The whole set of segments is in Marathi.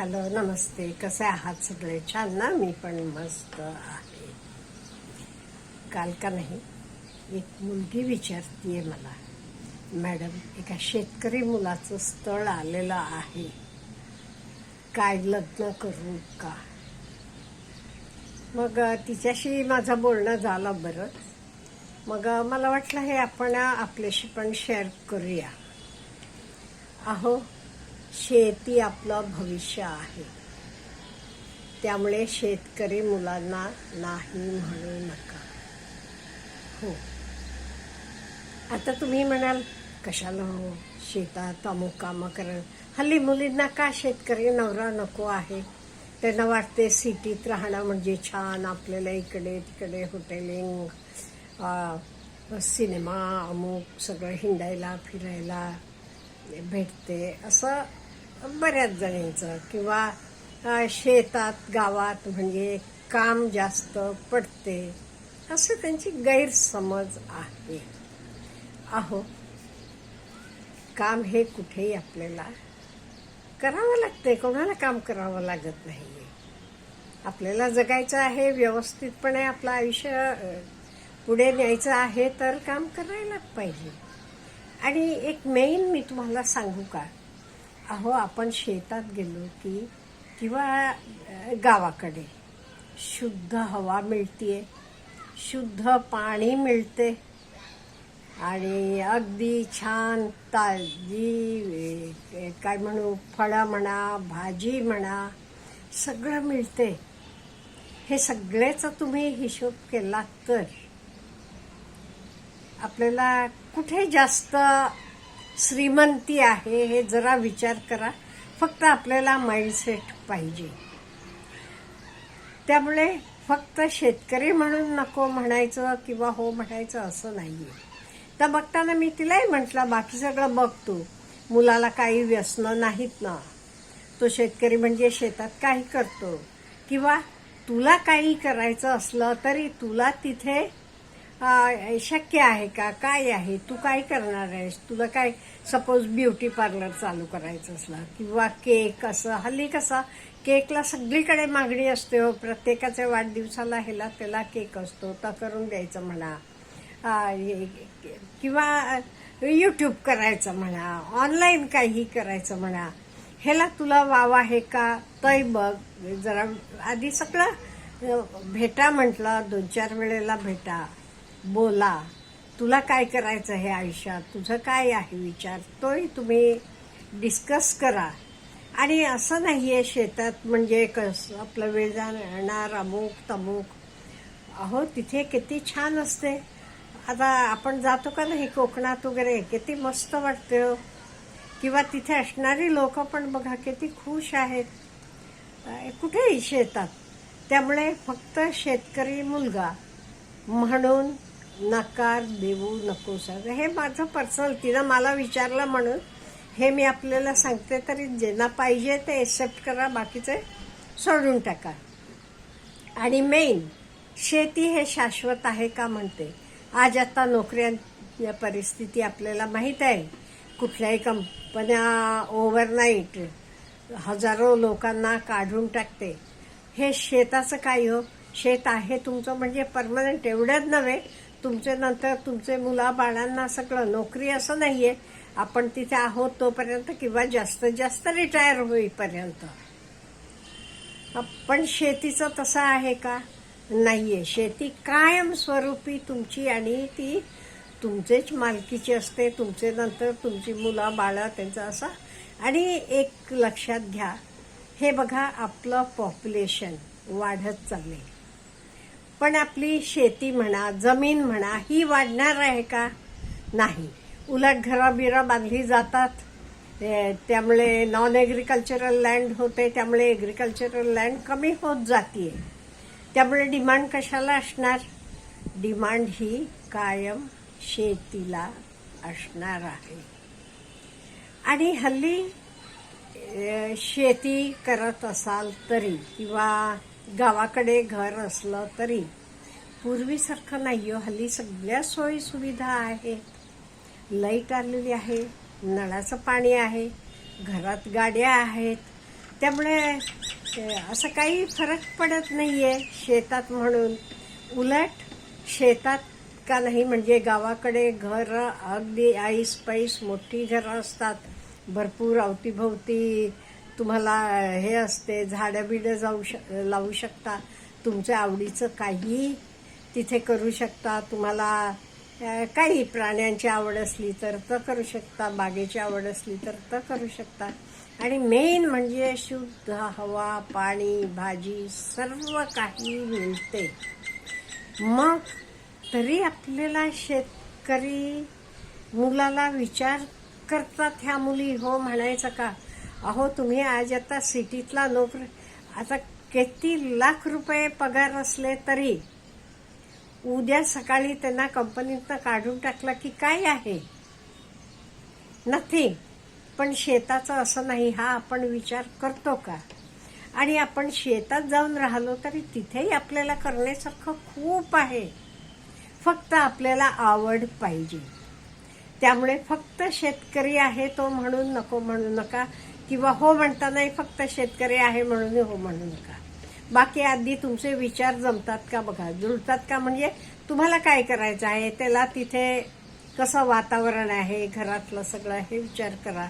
हॅलो, नमस्ते. कसे आहात सगळे? छान ना? मी पण मस्त आहे. काल का नाही, एक मुलगी विचारतीये मला, मॅडम, एका शेतकरी मुलाचं स्थळ आलेलं आहे, काय लग्न करू का? मग तिच्याशी माझं बोलणं झालं बरं. मग मला वाटलं हे आपण आपल्याशी पण शेअर करूया. अहो, शेती आपलं भविष्य आहे, त्यामुळे शेतकरी मुलांना नाही म्हणू नका. हो, आता तुम्ही म्हणाल, कशाला हो, शेतात अमुक कामं करत. हल्ली मुलींना का शेतकरी नवरा नको आहे? त्यांना वाटते सिटीत राहणं म्हणजे छान, आपल्याला इकडे तिकडे हॉटेलिंग, सिनेमा, अमुक सगळं हिंडायला फिरायला भेटते, असं बऱ्याच जणांचं. किंवा शेतात गावात म्हणजे काम जास्त पडते, असं त्यांची गैरसमज आहे. अहो, काम हे कुठेही आपल्याला करावं लागते, कोणाला काम करावं लागत नाही. आपल्याला जगायचं आहे, व्यवस्थितपणे आपलं आयुष्य पुढे न्यायचं आहे, तर काम करायलाच पाहिजे. आणि एक मेन मी तुम्हाला सांगू का? अहो, आपण शेतात गेलो की किंवा गावाकडे शुद्ध हवा मिळते, शुद्ध पाणी मिळते, आणि अगदी छान ताजी काय म्हणू, फळं म्हणा, भाजी म्हणा, सगळं मिळते. हे सगळ्याचा तुम्ही हिशोब केला तर आपल्याला कुठे जास्त श्रीमंती आहे हे जरा विचार करा. फक्त आपल्याला माइंडसेट पाहिजे. त्यामुळे फक्त शेतकरी म्हणून नको म्हणायचं किंवा हो म्हणायचं असं नाहीये. तर बघताना मी तिलाही म्हटलं, बाकी सगळं बघ तू, मुलाला काही व्यसनं नाहीत ना, तो शेतकरी म्हणजे शेतात काही करतो, किंवा तुला काही करायचं असलं तरी तुला तिथे शक्य आहे का, काय आहे, तू काय करणार आहेस, तुला काय, सपोज ब्युटी पार्लर चालू करायचं असलं, किंवा केक, असं हल्ली कसं केकला सगळीकडे मागणी असते हो, प्रत्येकाच्या वाढदिवसाला ह्याला त्याला केक असतो, तर करून द्यायचं म्हणा, किंवा यूट्यूब करायचं म्हणा, ऑनलाईन काही करायचं म्हणा, ह्याला तुला वाव आहे का, तय बघ जरा आधी. सगळं भेटा म्हटलं, 2-4 वेळेला भेटा, बोला, तुला काय करायचं हे आयुष्यात, तुझं काय आहे विचार, तोही तुम्ही डिस्कस करा. आणि असं नाहीये शेतात म्हणजे कसं आपलं वेळ जाणार, अमुक तमुक. अहो, तिथे किती छान असते. आता आपण जातो का नाही कोकणात वगैरे, किती मस्त वाटते हो. किंवा तिथे असणारी लोक पण बघा किती खुश आहेत, कुठेही शेतात. त्यामुळे फक्त शेतकरी मुलगा म्हणून नकार देऊ नको सर. हे माझं पर्सनल, तिनं मला विचारलं म्हणून हे मी आपल्याला सांगते. तरी ज्यांना पाहिजे ते एक्सेप्ट करा, बाकीचे सोडून टाका. आणि मेन, शेती हे शाश्वत आहे का म्हणते. आज आता नोकऱ्या परिस्थिती आपल्याला माहीत आहे. कुठल्याही कंपन्या ओव्हरनाईट हजारो लोकांना काढून टाकते. हे शेताचं काय हो, शेत आहे तुमचं म्हणजे परमनंट, एवढंच नव्हे, तुमचे नंतर तुमचे मुलाबाळांना सगळं नोकरी असं नाहीये. आपण तिथे आहोत तोपर्यंत, किंवा जास्तीत जास्त रिटायर होईपर्यंत. पण शेतीचं तसं आहे का? नाहीये. शेती कायमस्वरूपी तुमची, आणि ती तुमचेच मालकीची असते, तुमचे नंतर तुमची मुलं बाळं त्यांचं असं. आणि एक लक्षात घ्या, हे बघा, आपलं पॉप्युलेशन वाढत चालले, पण आपली शेती म्हणा, जमीन म्हणा, ही वाढणार आहे का? नाही. उलट घरं बांधली जातात, त्यामुळे नॉन ॲग्रिकल्चरल लँड होते, त्यामुळे ॲग्रिकल्चरल लँड कमी होत जाते. त्यामुळे डिमांड कशाला असणार? डिमांड ही कायम शेतीला असणार आहे. आणि हल्ली शेती करत असाल तरी, किंवा गावाकडे घर असलं तरी, पूर्वीसारखं नाही हो. हल्ली सगळ्या सोयी सुविधा आहेत. लाईट आलेली आहे, नळाचं पाणी आहे, घरात गाड्या आहेत, त्यामुळे असं काही फरक पडत नाहीये शेतात म्हणून. उलट शेतात का नाही म्हणजे गावाकडे घर अगदी ऐस पैस मोठी घरं असतात, भरपूर अवतीभोवती तुम्हाला हे असते, झाडं बिडं लावू शकता, तुमच्या आवडीचं काही तिथे करू शकता. तुम्हाला काही प्राण्यांची आवड असली तर करू शकता, बागेची आवड असली तर करू शकता. आणि मेन म्हणजे शुद्ध हवा, पाणी, भाजी सर्व काही मिळते. मग तरी आपल्याला शेतकरी मुलाला विचार करतात ह्या मुली हो म्हणायचं का? अहो तुम्ही आज आता सिटीतला नोकरी, आता किती लाख रुपये पगार असले तरी उद्या सकाळी त्यांना कंपनीतनं काढून टाकलं की काय आहे? नथिंग. पण शेताचं असं नाही, हा आपण विचार करतो का? आणि आपण शेतात जाऊन राहिलो तरी तिथेही आपल्याला करण्यासारखं खूप आहे, फक्त आपल्याला आवड पाहिजे. त्यामुळे फक्त शेतकरी आहे तो म्हणून नको म्हणू नका, किंवा हो म्हणता नाही फक्त शेतकरी आहे म्हणून हो म्हणू नका. बाकी आधी तुमचे विचार जमतात का बघा, जुळतात का, म्हणजे तुम्हाला काय करायचं आहे, त्याला तिथे कसं वातावरण आहे, घरातलं सगळं हे विचार करा.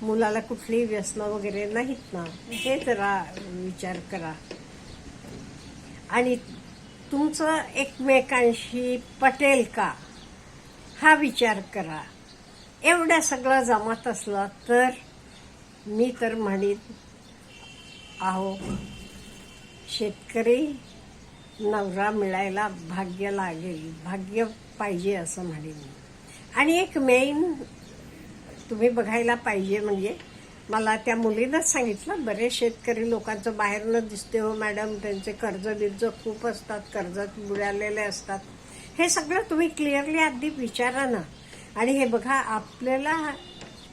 मुलाला कुठली व्यसनं वगैरे नाहीत ना, हे जरा विचार करा. आणि तुमचं एकमेकांशी पटेल का हा विचार करा. एवढं सगळं जमत असलं तर मी तर म्हणीन अहो शेतकरी नवरा मिळायला भाग्य लागेल, भाग्य पाहिजे असं म्हणेन. आणि एक मेन तुम्ही बघायला पाहिजे म्हणजे मला त्या मुलीनंच सांगितलं, बरेच शेतकरी लोकांचं बाहेरनं दिसते हो मॅडम, त्यांचे कर्ज बिर्ज खूप असतात, कर्जात बुडालेले असतात. हे सगळं तुम्ही क्लिअरली आधी विचारा ना. आणि हे बघा, आपल्याला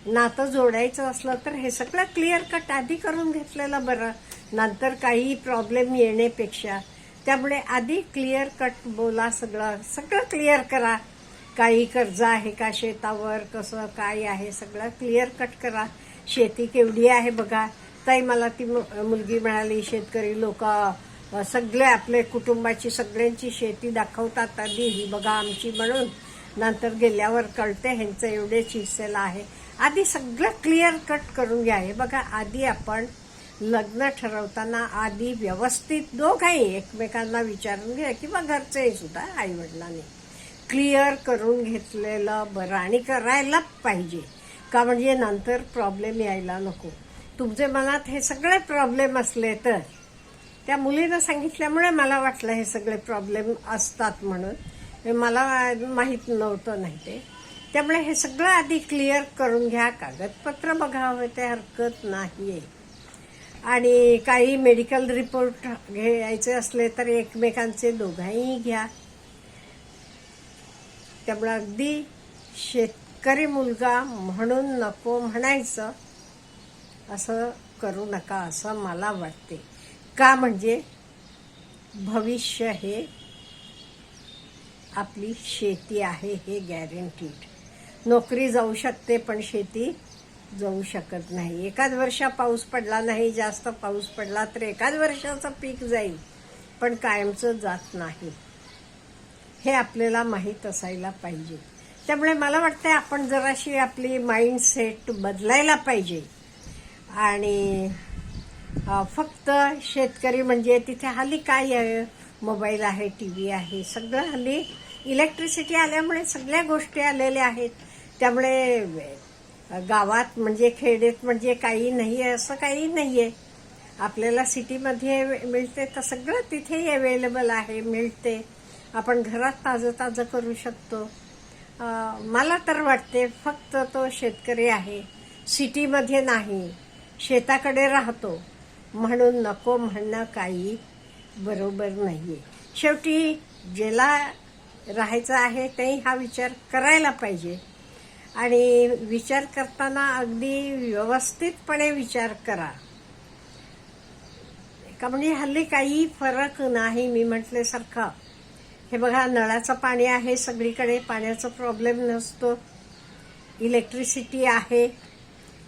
नातं जोडायचं असलं तर हे सगळं क्लिअर कट आधी करून घेतलेलं बरं, नंतर काही प्रॉब्लेम येण्यापेक्षा. त्यामुळे आधी क्लिअर कट बोला, सगळं क्लिअर करा. काही कर्ज आहे का शेतावर, कसं काय आहे सगळं क्लिअर कट करा. शेती केवढी आहे बघा. ताई मला ती मुलगी मिळाली, शेतकरी लोक सगळे आपले कुटुंबाची सगळ्यांची शेती दाखवतात आधी, ही बघा आमची म्हणून, नंतर गेल्यावर कळते ह्यांचं एवढेच हिस्सेला आहे. आधी सगळं क्लिअर कट करून घ्या. हे बघा, आधी आपण लग्न ठरवताना आधी व्यवस्थित दोघांही एकमेकांना विचारून घ्या, किंवा घरचेही सुद्धा आईवडिलांनी क्लिअर करून घेतलेलं बरं. आणि करायला पाहिजे का, म्हणजे नंतर प्रॉब्लेम यायला नको. तुमच्या मनात हे सगळे प्रॉब्लेम असले तर, त्या मुलीनं सांगितल्यामुळे मला वाटलं हे सगळे प्रॉब्लेम असतात म्हणून, हे मला माहीत नव्हतं नाही ते. त्यामुळे हे सगळं आधी क्लिअर करून घ्या. कागदपत्र बघावं ते हरकत नाही. आणि काही मेडिकल रिपोर्ट घ्यायचे असले तर एकमेकांचे दोघांही घ्या. त्यामुळे अगदी शेतकरी मुलगा म्हणून नको म्हणायचं असं करू नका असं मला वाटते. का म्हणजे भविष्य हे आपली शेती आहे, हे गॅरंटीड. नोकरी जाऊ शकते पण शेती जाऊ शकत नाही. एखाद वर्षा पाऊस पडला नाही, जास्त पाऊस पडला तर एखाद वर्षाचं पीक जाईल, पण कायमचं जात नाही. हे आपल्याला माहीत असायला पाहिजे. त्यामुळे मला वाटतं आपण जराशी आपली माइंडसेट बदलायला पाहिजे. आणि फक्त शेतकरी म्हणजे तिथे हल्ली काय आहे, मोबाईल आहे, टीव्ही आहे, सगळं हल्ली इलेक्ट्रिसिटी आल्यामुळे सगळ्या गोष्टी आलेल्या आहेत. त्यामुळे गावात म्हणजे खेड्यात म्हणजे काही नाही आहे असं काही नाही आहे. आपल्याला सिटीमध्ये मिळते तर सगळं तिथेही अवेलेबल आहे, मिळते. आपण घरात ताजं ताजं करू शकतो. मला तर वाटते फक्त तो शेतकरी आहे, सिटीमध्ये नाही, शेताकडे राहतो म्हणून नको म्हणणं काही बरोबर नाहीये. शेवटी ज्याला राहायचं आहे ते हा विचार करायला पाहिजे. आणि विचार करताना अगदी व्यवस्थितपणे विचार करा. का म्हणजे हल्ली काही फरक नाही. मी म्हटल्यासारखं हे बघा, नळाचं पाणी आहे सगळीकडे, पाण्याचा प्रॉब्लेम नसतो, इलेक्ट्रिसिटी आहे,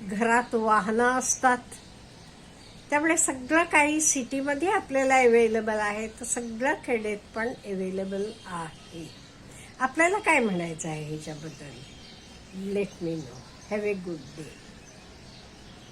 घरात वाहनं असतात. त्यामुळे सगळं काही सिटीमध्ये आपल्याला अवेलेबल आहे, तर सगळं खेड्यात पण अवेलेबल आहे. आपल्याला काय म्हणायचं आहे ह्याच्याबद्दल? Let me know. Have a good day.